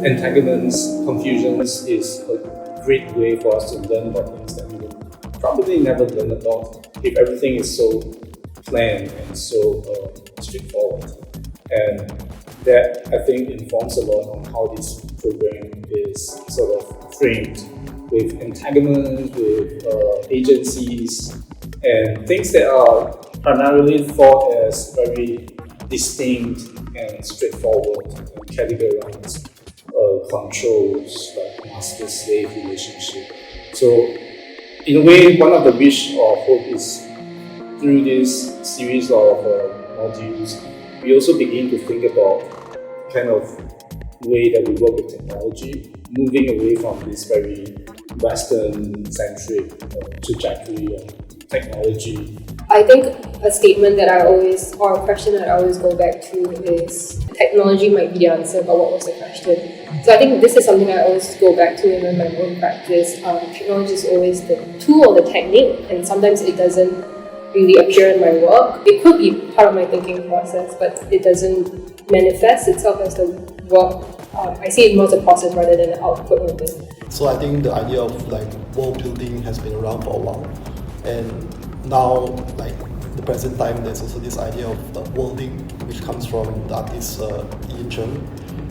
entanglements, confusions is a great way for us to learn about things that we would probably never learn about if everything is so planned and so straightforward. And that, I think, informs a lot on how this program is sort of framed with entanglements, with agencies, and things that are primarily thought as very distinct and straightforward and categorized controls like master-slave relationship. So in a way, one of the wish or hope is through this series of modules, we also begin to think about kind of way that we work with technology, moving away from this very Western-centric trajectory of technology. I think a statement that or a question that I always go back to is technology might be the answer, but what was the question? So I think this is something I always go back to in my own practice. Technology is always the tool or the technique, and sometimes it doesn't really appear in my work. It could be part of my thinking process, but it doesn't manifest itself as the work. I see it more as a process rather than an output of it. So I think the idea of world building has been around for a while, and now the present time there's also this idea of worlding, which comes from the artist Ian Chong,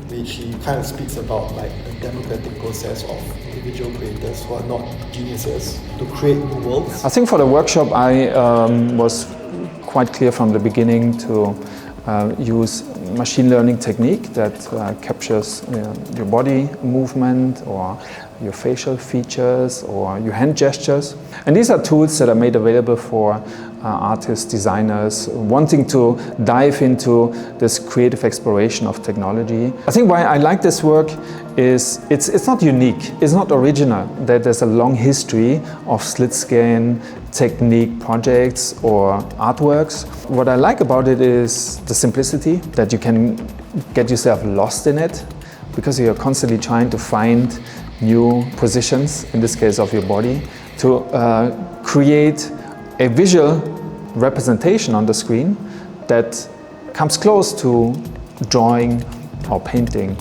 which he kind of speaks about a democratic process of individual creators who are not geniuses to create new worlds. I think for the workshop I was quite clear from the beginning to use machine learning technique that captures your body movement or your facial features or your hand gestures. And these are tools that are made available for artists, designers wanting to dive into this creative exploration of technology. I think why I like this work is it's not unique, it's not original, that there's a long history of slit scan technique projects or artworks. What I like about it is the simplicity, that you can get yourself lost in it because you're constantly trying to find new positions, in this case of your body, to create a visual representation on the screen that comes close to drawing or painting.